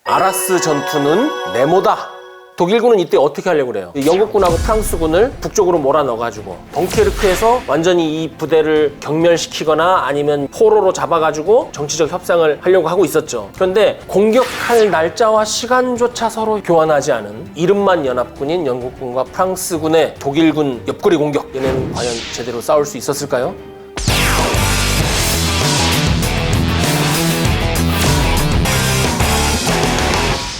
아라스 전투는 네모다. 독일군은 이때 어떻게 하려고 그래요? 영국군하고 프랑스군을 북쪽으로 몰아넣어가지고 덩케르크에서 완전히 이 부대를 경멸시키거나 아니면 포로로 잡아가지고 정치적 협상을 하려고 하고 있었죠. 그런데 공격할 날짜와 시간조차 서로 교환하지 않은 이름만 연합군인 영국군과 프랑스군의 독일군 옆구리 공격, 얘네는 과연 제대로 싸울 수 있었을까요?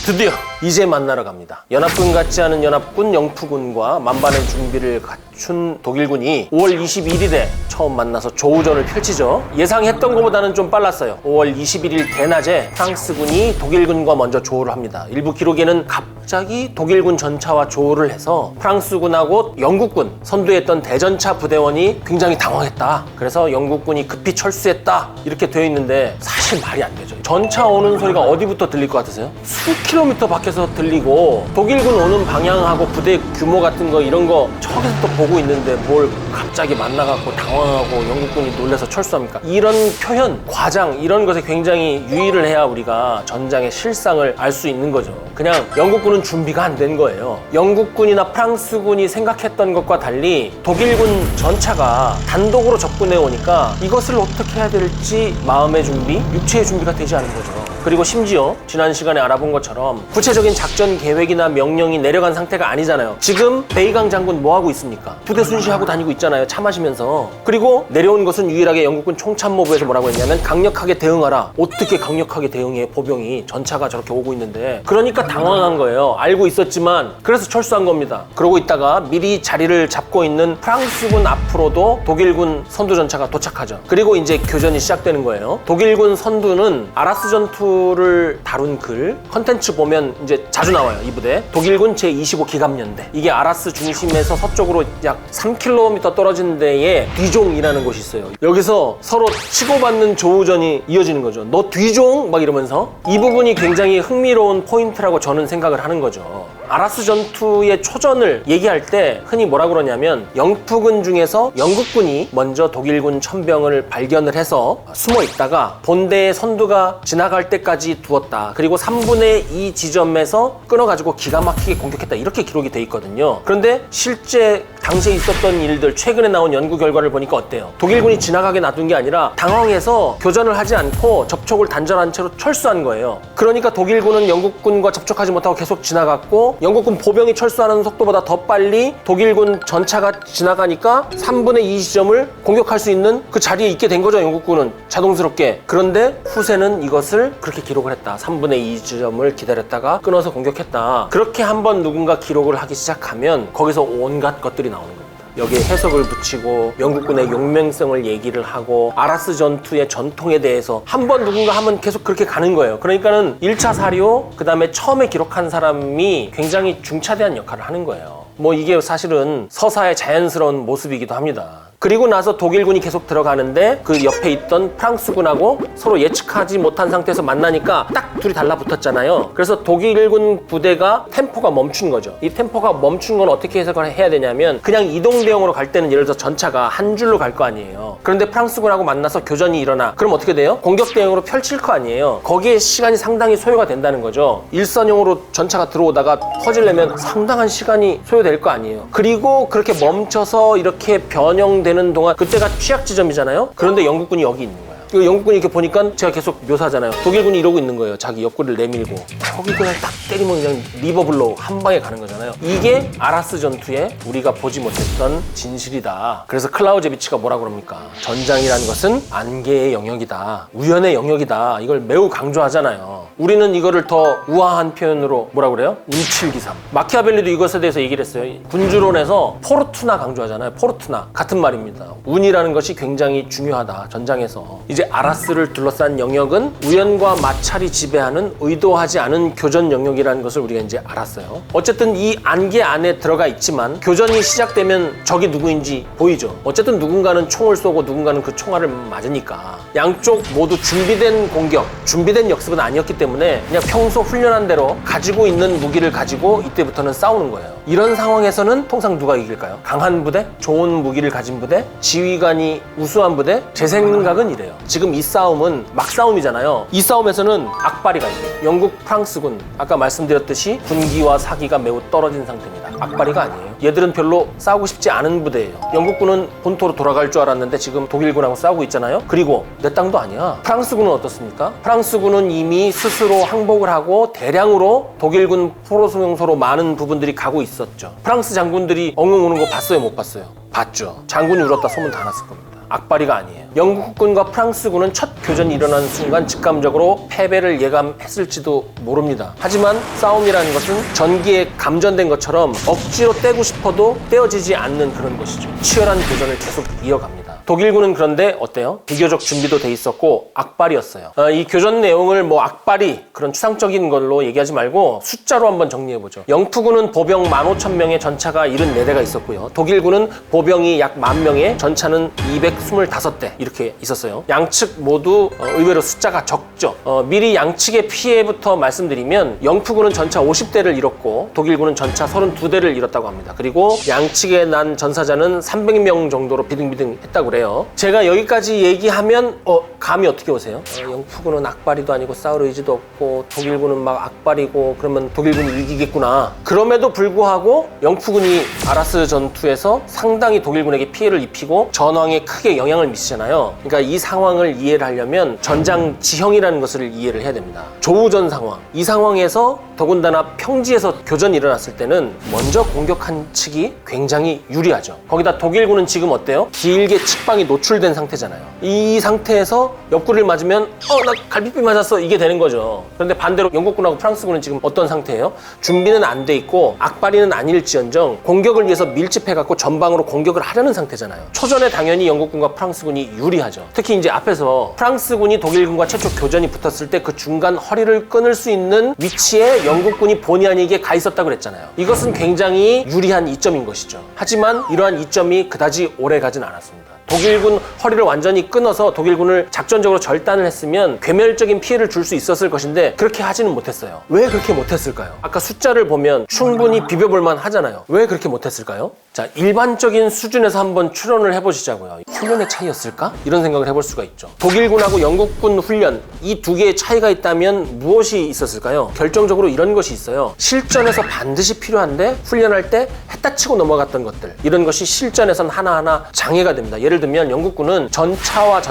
드디어 이제 만나러 갑니다. 연합군 같지 않은 연합군 영푸군과 만반의 준비를 갖춘 독일군이 5월 21일에 처음 만나서 조우전을 펼치죠. 예상했던 것보다는 좀 빨랐어요. 5월 21일 대낮에 프랑스군이 독일군과 먼저 조우를 합니다. 일부 기록에는 갑자기 독일군 전차와 조우를 해서 프랑스군하고 영국군 선두했던 대전차 부대원이 굉장히 당황했다. 그래서 영국군이 급히 철수했다. 이렇게 되어 있는데 사실 말이 안 되죠. 전차 오는 소리가 어디부터 들릴 것 같으세요? 수킬로미터 밖에서 들리고 독일군 오는 방향하고 부대 규모 같은 거 이런 거 저기서 또 보고 있는데 뭘 갑자기 만나갖고 당황하고 영국군이 놀라서 철수합니까? 이런 표현, 과장 이런 것에 굉장히 유의를 해야 우리가 전장의 실상을 알 수 있는 거죠. 그냥 영국군은 준비가 안 된 거예요. 영국군이나 프랑스군이 생각했던 것과 달리 독일군 전차가 단독으로 접근해 오니까 이것을 어떻게 해야 될지 마음의 준비, 육체의 준비가 되지 않은 거죠. 그리고 심지어 지난 시간에 알아본 것처럼 구체적인 작전 계획이나 명령이 내려간 상태가 아니잖아요. 지금 베이강 장군 뭐 하고 있습니까? 부대 순시하고 다니고 있잖아요. 차 마시면서. 그리고 내려온 것은 유일하게 영국군 총참모부에서 뭐라고 했냐면 강력하게 대응하라. 어떻게 강력하게 대응해? 보병이 전차가 저렇게 오고 있는데. 그러니까 당황한 거예요. 알고 있었지만 그래서 철수한 겁니다. 그러고 있다가 미리 자리를 잡고 있는 프랑스군 앞으로도 독일군 선두 전차가 도착하죠. 그리고 이제 교전이 시작되는 거예요. 독일군 선두는 아라스 전투 를 다룬 글 컨텐츠 보면 이제 자주 나와요. 이 부대 독일군 제25기갑연대, 이게 아라스 중심에서 서쪽으로 약 3km 떨어진 데에 뒤종이라는 곳이 있어요. 여기서 서로 치고받는 조우전이 이어지는 거죠. 너 뒤종? 막 이러면서. 이 부분이 굉장히 흥미로운 포인트라고 저는 생각을 하는 거죠. 아라스 전투의 초전을 얘기할 때 흔히 뭐라 그러냐면 영푸군 중에서 영국군이 먼저 독일군 천병을 발견을 해서 숨어 있다가 본대의 선두가 지나갈 때까지 두었다. 그리고 3분의 2 지점에서 끊어가지고 기가 막히게 공격했다. 이렇게 기록이 돼 있거든요. 그런데 실제 당시에 있었던 일들, 최근에 나온 연구 결과를 보니까 어때요? 독일군이 지나가게 놔둔 게 아니라 당황해서 교전을 하지 않고 접촉을 단절한 채로 철수한 거예요. 그러니까 독일군은 영국군과 접촉하지 못하고 계속 지나갔고 영국군 보병이 철수하는 속도보다 더 빨리 독일군 전차가 지나가니까 3분의 2 지점을 공격할 수 있는 그 자리에 있게 된 거죠. 영국군은 자동스럽게. 그런데 후세는 이것을 그렇게 기록을 했다. 3분의 2 지점을 기다렸다가 끊어서 공격했다. 그렇게 한번 누군가 기록을 하기 시작하면 거기서 온갖 것들이 나오는 겁니다. 여기에 해석을 붙이고 영국군의 용맹성을 얘기를 하고 아라스 전투의 전통에 대해서 한번 누군가 하면 계속 그렇게 가는 거예요. 그러니까는 1차 사료, 그 다음에 처음에 기록한 사람이 굉장히 중차대한 역할을 하는 거예요. 뭐 이게 사실은 서사의 자연스러운 모습이기도 합니다. 그리고 나서 독일군이 계속 들어가는데 그 옆에 있던 프랑스군하고 서로 예측하지 못한 상태에서 만나니까 딱 둘이 달라붙었잖아요. 그래서 독일군 부대가 템포가 멈춘 거죠. 이 템포가 멈춘 건 어떻게 해석을 해야 되냐면 그냥 이동 대응으로 갈 때는 예를 들어서 전차가 한 줄로 갈 거 아니에요. 그런데 프랑스군하고 만나서 교전이 일어나. 그럼 어떻게 돼요? 공격 대응으로 펼칠 거 아니에요. 거기에 시간이 상당히 소요가 된다는 거죠. 일선용으로 전차가 들어오다가 퍼지려면 상당한 시간이 소요될 거 아니에요. 그리고 그렇게 멈춰서 이렇게 변형되는 동안 그때가 취약 지점이잖아요. 그런데 영국군이 여기 있는 거예요. 영국군이 이렇게 보니까 제가 계속 묘사하잖아요. 독일군이 이러고 있는 거예요. 자기 옆구리를 내밀고 저기 그냥 딱 때리면 그냥 리버블로 한 방에 가는 거잖아요. 이게 아라스 전투에 우리가 보지 못했던 진실이다. 그래서 클라우제비치가 뭐라고 그럽니까? 전장이라는 것은 안개의 영역이다. 우연의 영역이다. 이걸 매우 강조하잖아요. 우리는 이거를 더 우아한 표현으로 뭐라고 그래요? 운칠기삼. 마키아벨리도 이것에 대해서 얘기를 했어요. 군주론에서 포르투나 강조하잖아요. 포르투나. 같은 말입니다. 운이라는 것이 굉장히 중요하다. 전장에서. 이제 아라스를 둘러싼 영역은 우연과 마찰이 지배하는 의도하지 않은 교전 영역이라는 것을 우리가 이제 알았어요. 어쨌든 이 안개 안에 들어가 있지만 교전이 시작되면 적이 누구인지 보이죠. 어쨌든 누군가는 총을 쏘고 누군가는 그 총알을 맞으니까 양쪽 모두 준비된 공격, 준비된 역습은 아니었기 때문에 그냥 평소 훈련한 대로 가지고 있는 무기를 가지고 이때부터는 싸우는 거예요. 이런 상황에서는 통상 누가 이길까요? 강한 부대? 좋은 무기를 가진 부대? 지휘관이 우수한 부대? 제 생각은 이래요. 지금 이 싸움은 막싸움이잖아요. 이 싸움에서는 악바리가 있네요. 영국 프랑스군, 아까 말씀드렸듯이 군기와 사기가 매우 떨어진 상태입니다. 악바리가 아니에요. 얘들은 별로 싸우고 싶지 않은 부대예요. 영국군은 본토로 돌아갈 줄 알았는데 지금 독일군하고 싸우고 있잖아요. 그리고 내 땅도 아니야. 프랑스군은 어떻습니까? 프랑스군은 이미 스스로 항복을 하고 대량으로 독일군 포로수용소로 많은 부분들이 가고 있었죠. 프랑스 장군들이 엉엉 우는 거 봤어요, 못 봤어요? 봤죠. 장군이 울었다 소문 다 났을 겁니다. 악바리가 아니에요. 영국군과 프랑스군은 첫 교전이 일어나는 순간 직감적으로 패배를 예감했을지도 모릅니다. 하지만 싸움이라는 것은 전기에 감전된 것처럼 억지로 떼고 싶어도 떼어지지 않는 그런 것이죠. 치열한 교전을 계속 이어갑니다. 독일군은 그런데 어때요? 비교적 준비도 돼 있었고 악바리였어요. 이 교전 내용을 뭐 악바리 그런 추상적인 걸로 얘기하지 말고 숫자로 한번 정리해보죠. 영프군은 보병 15,000명의 전차가 74대가 있었고요. 독일군은 보병이 약 10,000명의 전차는 225대 이렇게 있었어요. 양측 모두 의외로 숫자가 적죠. 미리 양측의 피해부터 말씀드리면 영프군은 전차 50대를 잃었고 독일군은 전차 32대를 잃었다고 합니다. 그리고 양측에 난 전사자는 300명 정도로 비등비등 했다고 그래요. 제가 여기까지 얘기하면 감이 어떻게 오세요? 영프군은 악바리도 아니고 싸울 의지도 없고 독일군은 막 악바리고 그러면 독일군이 이기겠구나. 그럼에도 불구하고 영프군이 아라스 전투에서 상당히 독일군에게 피해를 입히고 전황에 크게 영향을 미치잖아요. 그러니까 이 상황을 이해를 하려면 전장 지형이라는 것을 이해를 해야 됩니다. 조우전 상황. 이 상황에서 더군다나 평지에서 교전이 일어났을 때는 먼저 공격한 측이 굉장히 유리하죠. 거기다 독일군은 지금 어때요? 길게 측방이 노출된 상태잖아요. 이 상태에서 옆구리를 맞으면 나 갈비뼈 맞았어 이게 되는 거죠. 그런데 반대로 영국군하고 프랑스군은 지금 어떤 상태예요? 준비는 안 돼 있고 악바리는 아닐지언정 공격을 위해서 밀집해갖고 전방으로 공격을 하려는 상태잖아요. 초전에 당연히 영국군과 프랑스군이 유리하죠. 특히 이제 앞에서 프랑스군이 독일군과 최초 교전이 붙었을 때 그 중간 허리를 끊을 수 있는 위치에 영국군이 본의 아니게 가 있었다고 그랬잖아요. 이것은 굉장히 유리한 이점인 것이죠. 하지만 이러한 이점이 그다지 오래 가진 않았습니다. 독일군 허리를 완전히 끊어서 독일군을 작전적으로 절단을 했으면 괴멸적인 피해를 줄 수 있었을 것인데 그렇게 하지는 못했어요. 왜 그렇게 못했을까요? 아까 숫자를 보면 충분히 비벼볼만 하잖아요. 왜 그렇게 못했을까요? 자, 일반적인 수준에서 한번 추론을 해보시자고요. 훈련의 차이였을까? 이런 생각을 해볼 수가 있죠. 독일군하고 영국군 훈련, 이 두 개의 차이가 있다면 무엇이 있었을까요? 결정적으로 이런 것이 있어요. 실전에서 반드시 필요한데 훈련할 때 했다 치고 넘어갔던 것들, 이런 것이 실전에선 하나하나 장애가 됩니다. 예를 들면 영국군은 전차와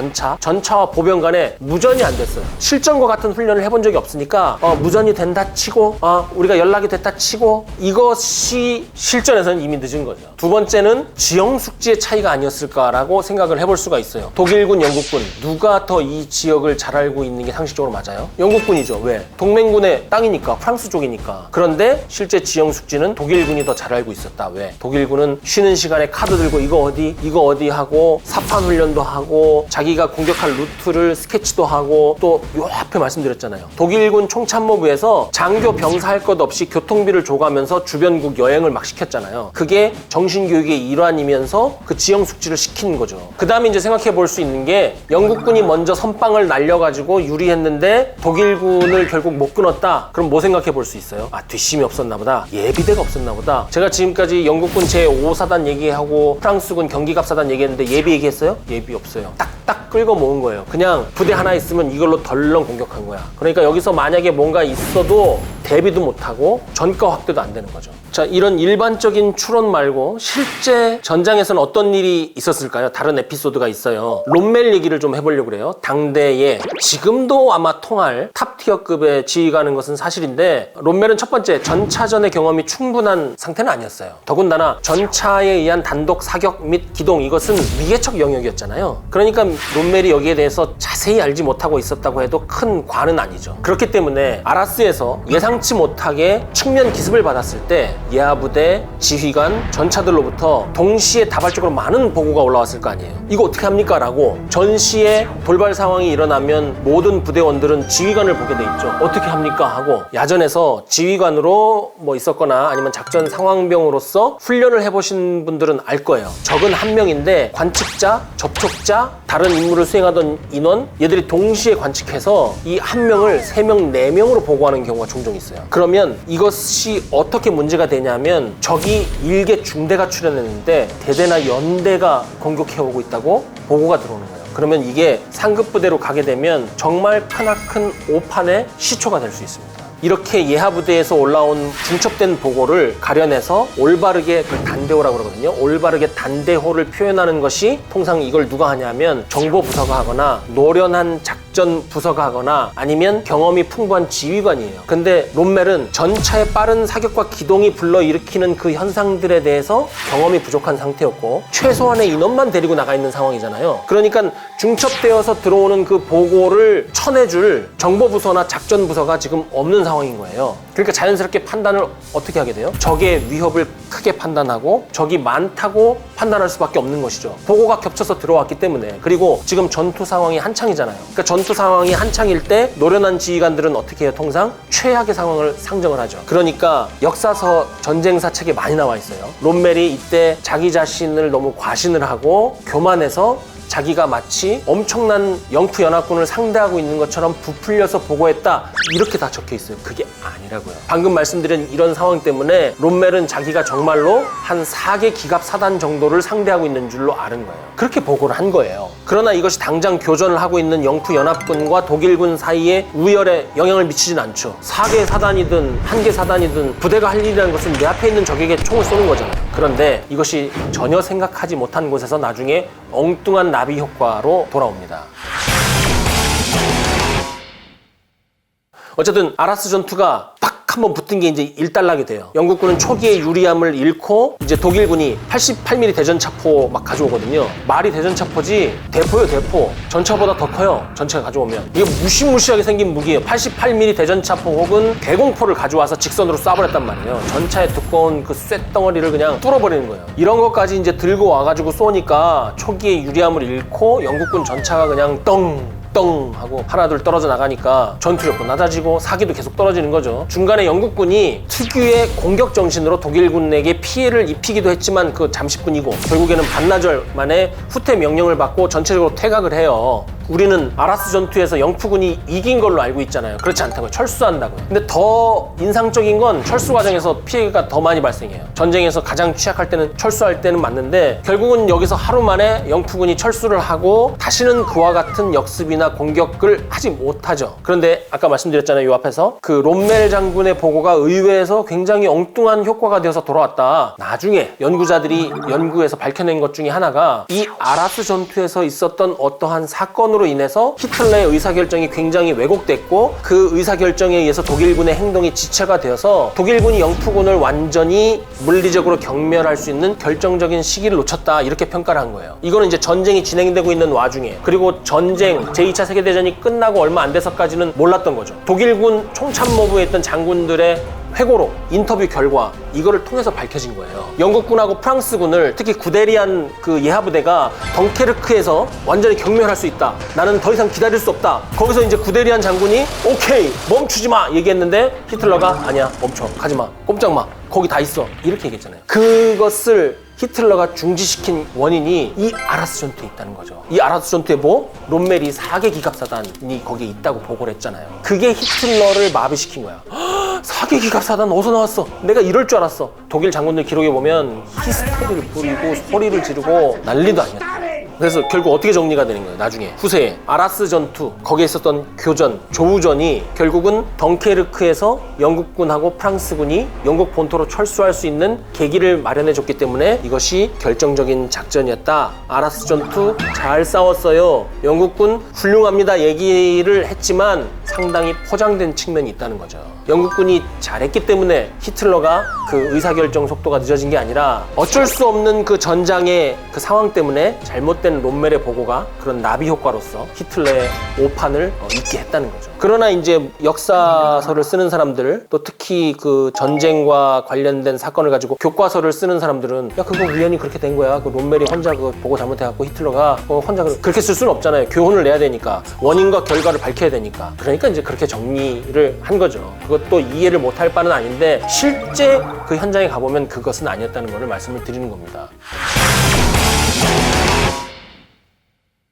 전차와 보병 간에 무전이 안 됐어요. 실전과 같은 훈련을 해본 적이 없으니까 무전이 된다 치고 우리가 연락이 됐다 치고 이것이 실전에서는 이미 늦은 거죠. 두 번째는 지형 숙지의 차이가 아니었을까라고 생각을 해볼 수가 있어요. 독일군, 영국군 누가 더 이 지역을 잘 알고 있는 게 상식적으로 맞아요? 영국군이죠. 왜? 동맹군의 땅이니까, 프랑스 쪽이니까. 그런데 실제 지형 숙지는 독일군이 더 잘 알고 있었다. 왜? 독일군은 쉬는 시간에 카드 들고 이거 어디 하고 사판 훈련도 하고 자기가 공격할 루트를 스케치도 하고 또 요 앞에 말씀드렸잖아요. 독일군 총참모부에서 장교 병사 할 것 없이 교통비를 줘가면서 주변국 여행을 막 시켰잖아요. 그게 정신교육의 일환이면서 그 지형 숙지를 시키는 거죠. 그 다음에 이제 생각해 볼 수 있는 게 영국군이 먼저 선빵을 날려가지고 유리했는데 독일군을 결국 못 끊었다. 그럼 뭐 생각해 볼 수 있어요? 뒷심이 없었나 보다. 예비대가 없었나 보다. 제가 지금까지 영국군 제5사단 얘기하고 프랑스군 경기갑사단 얘기했는데 예비 얘기했어요? 예비 없어요. 딱딱 끌고 모은 거예요. 그냥 부대 하나 있으면 이걸로 덜렁 공격한 거야. 그러니까 여기서 만약에 뭔가 있어도 대비도 못하고 전과 확대도 안 되는 거죠. 자, 이런 일반적인 추론 말고 실제 전장에서는 어떤 일이 있었을까요? 다른 에피소드가 있어요. 롬멜 얘기를 좀 해보려고 그래요. 당대에 지금도 아마 통할 탑티어급의 지휘관인 것은 사실인데 롬멜은 첫 번째 전차전의 경험이 충분한 상태는 아니었어요. 더군다나 전차에 의한 단독 사격 및 기동 이것은 위계척 영역이었잖아요. 그러니까 롬멜이 여기에 대해서 자세히 알지 못하고 있었다고 해도 큰 과는 아니죠. 그렇기 때문에 아라스에서 예상치 못하게 측면 기습을 받았을 때 예하부대, 지휘관, 전차들로부터 동시에 다발적으로 많은 보고가 올라왔을 거 아니에요. 이거 어떻게 합니까? 라고 전시에 돌발 상황이 일어나면 모든 부대원들은 지휘관을 보게 돼 있죠. 어떻게 합니까? 하고 야전에서 지휘관으로 뭐 있었거나 아니면 작전 상황병으로서 훈련을 해보신 분들은 알 거예요. 적은 한 명인데 관측자, 접촉자, 다른 임무를 수행하던 인원 얘들이 동시에 관측해서 이 한 명을 3명, 4명으로 보고하는 경우가 종종 있어요. 그러면 이것이 어떻게 문제가 되냐면 적이 일개 중대가 출현했는데 대대나 연대가 공격해오고 있다고 보고가 들어오는 거예요. 그러면 이게 상급 부대로 가게 되면 정말 크나큰 오판의 시초가 될 수 있습니다. 이렇게 예하 부대에서 올라온 중첩된 보고를 가려내서 올바르게 그 단대호라고 그러거든요. 올바르게 단대호를 표현하는 것이 통상 이걸 누가 하냐면 정보 부서가 하거나 노련한 작전 부서가 하거나 아니면 경험이 풍부한 지휘관이에요. 근데 롬멜은 전차의 빠른 사격과 기동이 불러일으키는 그 현상들에 대해서 경험이 부족한 상태였고 최소한의 인원만 데리고 나가 있는 상황이잖아요. 그러니까 중첩되어서 들어오는 그 보고를 쳐내줄 정보부서나 작전부서가 지금 없는 상황인 거예요. 그러니까 자연스럽게 판단을 어떻게 하게 돼요? 적의 위협을 크게 판단하고 적이 많다고 판단할 수밖에 없는 것이죠. 보고가 겹쳐서 들어왔기 때문에. 그리고 지금 전투 상황이 한창이잖아요. 그러니까 전투 상황이 한창일 때 노련한 지휘관들은 어떻게 해요? 통상 최악의 상황을 상정을 하죠. 그러니까 역사서 전쟁사 책에 많이 나와 있어요. 롬멜이 이때 자기 자신을 너무 과신을 하고 교만해서 자기가 마치 엄청난 영프 연합군을 상대하고 있는 것처럼 부풀려서 보고했다, 이렇게 다 적혀 있어요. 그게 아니라고요. 방금 말씀드린 이런 상황 때문에 롬멜은 자기가 정말로 한 4개 기갑 사단 정도를 상대하고 있는 줄로 아는 거예요. 그렇게 보고를 한 거예요. 그러나 이것이 당장 교전을 하고 있는 영프 연합군과 독일군 사이에 우열에 영향을 미치진 않죠. 4개 사단이든 1개 사단이든 부대가 할 일이라는 것은 내 앞에 있는 적에게 총을 쏘는 거잖아요. 그런데 이것이 전혀 생각하지 못한 곳에서 나중에 엉뚱한 나비 효과로 돌아옵니다. 어쨌든 아라스 전투가 팍 한번 붙은 게 이제 일단락이 돼요. 영국군은 초기의 유리함을 잃고 이제 독일군이 88mm 대전차포 막 가져오거든요. 말이 대전차포지 대포요, 대포. 전차보다 더 커요. 전차가 가져오면. 이게 무시무시하게 생긴 무기예요. 88mm 대전차포 혹은 대공포를 가져와서 직선으로 쏴버렸단 말이에요. 전차의 두꺼운 그 쇳덩어리를 그냥 뚫어버리는 거예요. 이런 것까지 이제 들고 와가지고 쏘니까 초기의 유리함을 잃고 영국군 전차가 그냥 떵 하고 하나둘 떨어져 나가니까 전투력도 낮아지고 사기도 계속 떨어지는 거죠. 중간에 영국군이 특유의 공격 정신으로 독일군에게 피해를 입히기도 했지만 그 잠시뿐이고 결국에는 반나절 만에 후퇴 명령을 받고 전체적으로 퇴각을 해요. 우리는 아라스 전투에서 영프군이 이긴 걸로 알고 있잖아요. 그렇지 않다고요. 철수한다고요. 근데 더 인상적인 건 철수 과정에서 피해가 더 많이 발생해요. 전쟁에서 가장 취약할 때는 철수할 때는 맞는데 결국은 여기서 하루 만에 영프군이 철수를 하고 다시는 그와 같은 역습이나 공격을 하지 못하죠. 그런데 아까 말씀드렸잖아요. 이 앞에서 그 롬멜 장군의 보고가 의회에서 굉장히 엉뚱한 효과가 되어서 돌아왔다. 나중에 연구자들이 연구해서 밝혀낸 것 중에 하나가 이 아라스 전투에서 있었던 어떠한 사건으로 인해서 히틀러의 의사결정이 굉장히 왜곡됐고 그 의사결정에 의해서 독일군의 행동이 지체가 되어서 독일군이 영프군을 완전히 물리적으로 경멸할 수 있는 결정적인 시기를 놓쳤다, 이렇게 평가를 한 거예요. 이거는 이제 전쟁이 진행되고 있는 와중에, 그리고 전쟁 제2차 세계대전이 끝나고 얼마 안 돼서까지는 몰랐던 거죠. 독일군 총참모부에 있던 장군들의 회고록, 인터뷰 결과, 이거를 통해서 밝혀진 거예요. 영국군하고 프랑스군을, 특히 구데리안 그 예하부대가 덩케르크에서 완전히 경멸할 수 있다. 나는 더 이상 기다릴 수 없다. 거기서 이제 구데리안 장군이 오케이, 멈추지 마 얘기했는데 히틀러가 아니야, 멈춰, 가지 마, 꼼짝 마, 거기 다 있어, 이렇게 얘기했잖아요. 그것을 히틀러가 중지시킨 원인이 이 아라스 전투에 있다는 거죠. 이 아라스 전투에 롬멜이 4개 기갑사단이 거기에 있다고 보고를 했잖아요. 그게 히틀러를 마비시킨 거야. 4개 기갑사단 어디서 나왔어? 내가 이럴 줄 알았어. 독일 장군들 기록에 보면 히스테리를 부리고 소리를 지르고 난리도 아니야. 그래서 결국 어떻게 정리가 되는 거예요? 나중에 후세에 아라스 전투, 거기에 있었던 교전, 조우전이 결국은 덩케르크에서 영국군하고 프랑스군이 영국 본토로 철수할 수 있는 계기를 마련해 줬기 때문에 이것이 결정적인 작전이었다. 아라스 전투 잘 싸웠어요, 영국군 훌륭합니다 얘기를 했지만 상당히 포장된 측면이 있다는 거죠. 영국군이 잘했기 때문에 히틀러가 그 의사결정 속도가 늦어진 게 아니라 어쩔 수 없는 그 전장의 그 상황 때문에 잘못된 롬멜의 보고가 그런 나비 효과로서 히틀러의 오판을 잊게 했다는 거죠. 그러나 이제 역사서를 쓰는 사람들, 또 특히 그 전쟁과 관련된 사건을 가지고 교과서를 쓰는 사람들은 야, 그거 우연히 그렇게 된 거야, 그 롬멜이 혼자 그 보고 잘못해갖고 히틀러가 혼자 그렇게 쓸 수는 없잖아요. 교훈을 내야 되니까, 원인과 결과를 밝혀야 되니까. 그러니까 이제 그렇게 정리를 한 거죠. 그것도 이해를 못할 바는 아닌데 실제 그 현장에 가보면 그것은 아니었다는 것을 말씀을 드리는 겁니다.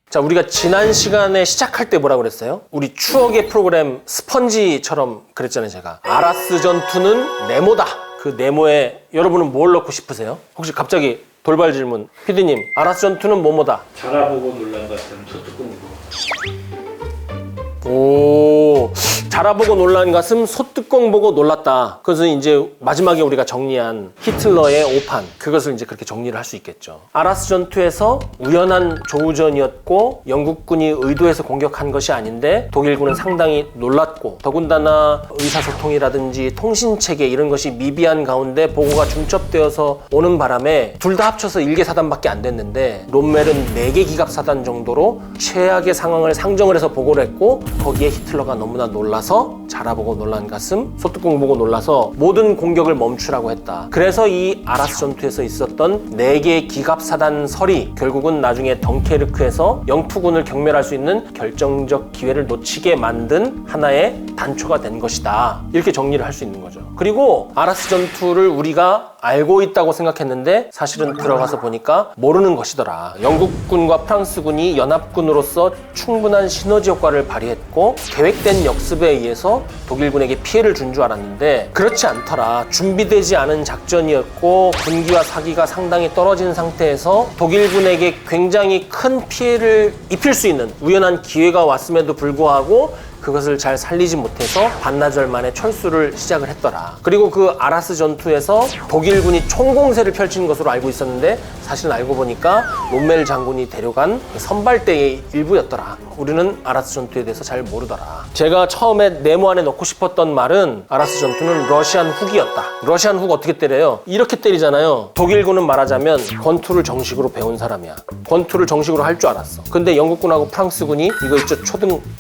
자, 우리가 지난 시간에 시작할 때 뭐라고 그랬어요? 우리 추억의 프로그램 스펀지처럼 그랬잖아요, 제가. 아라스 전투는 네모다. 그 네모에 여러분은 뭘 넣고 싶으세요? 혹시 갑자기 돌발 질문. PD님, 아라스 전투는 뭐뭐다? 자라보고 놀란 것 같은 소뚜껑이고. 오, 자라보고 놀란 가슴, 소뚜껑 보고 놀랐다. 그것은 이제 마지막에 우리가 정리한 히틀러의 오판, 그것을 이제 그렇게 정리를 할 수 있겠죠. 아라스 전투에서 우연한 조우전이었고 영국군이 의도해서 공격한 것이 아닌데 독일군은 상당히 놀랐고, 더군다나 의사소통이라든지 통신체계 이런 것이 미비한 가운데 보고가 중첩되어서 오는 바람에 둘 다 합쳐서 1개 사단밖에 안 됐는데 롬멜은 4개 기갑 사단 정도로 최악의 상황을 상정을 해서 보고를 했고, 거기에 히틀러가 너무나 놀라서 자라보고 놀란 가슴, 소뚜껑 보고 놀라서 모든 공격을 멈추라고 했다. 그래서 이 아라스 전투에서 있었던 4개의 기갑사단설이 결국은 나중에 덩케르크에서 영투군을 경멸할 수 있는 결정적 기회를 놓치게 만든 하나의 단초가 된 것이다. 이렇게 정리를 할 수 있는 거죠. 그리고 아라스 전투를 우리가 알고 있다고 생각했는데 사실은 들어가서 보니까 모르는 것이더라. 영국군과 프랑스군이 연합군으로서 충분한 시너지 효과를 발휘했고 계획된 역습에 의해서 독일군에게 피해를 준 줄 알았는데 그렇지 않더라. 준비되지 않은 작전이었고 군기와 사기가 상당히 떨어진 상태에서 독일군에게 굉장히 큰 피해를 입힐 수 있는 우연한 기회가 왔음에도 불구하고 그것을 잘 살리지 못해서 반나절 만에 철수를 시작을 했더라. 그리고 그 아라스 전투에서 독일군이 총공세를 펼친 것으로 알고 있었는데 사실은 알고 보니까 롬멜 장군이 데려간 선발대의 일부였더라. 우리는 아라스 전투에 대해서 잘 모르더라. 제가 처음에 네모 안에 넣고 싶었던 말은 아라스 전투는 러시안 훅이었다. 러시안 훅 어떻게 때려요? 이렇게 때리잖아요. 독일군은 말하자면 권투를 정식으로 배운 사람이야. 권투를 정식으로 할 줄 알았어. 근데 영국군하고 프랑스군이 이거 있죠,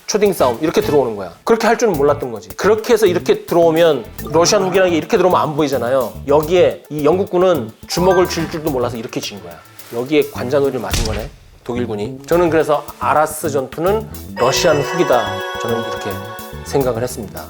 초딩 싸움 이렇게 들어오는 거야. 그렇게 할 줄은 몰랐던 거지. 그렇게 해서 이렇게 들어오면 러시안 훅이라는 게 이렇게 들어오면 안 보이잖아요. 여기에 이 영국군은 주먹을 쥘 줄도 몰라서 이렇게 진 거야. 여기에 관자놀이를 맞은 거네, 독일군이. 저는 그래서 아라스 전투는 러시안 훅이다, 저는 이렇게 생각을 했습니다.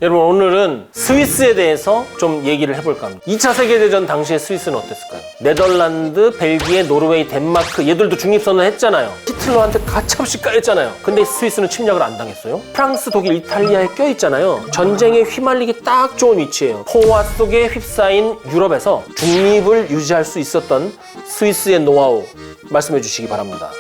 여러분, 오늘은 스위스에 대해서 좀 얘기를 해볼까 합니다. 2차 세계대전 당시에 스위스는 어땠을까요? 네덜란드, 벨기에, 노르웨이, 덴마크 얘들도 중립선언 했잖아요. 히틀러한테 가차없이 까였잖아요. 근데 스위스는 침략을 안 당했어요. 프랑스, 독일, 이탈리아에 껴있잖아요. 전쟁에 휘말리기 딱 좋은 위치예요. 포화 속에 휩싸인 유럽에서 중립을 유지할 수 있었던 스위스의 노하우 말씀해 주시기 바랍니다.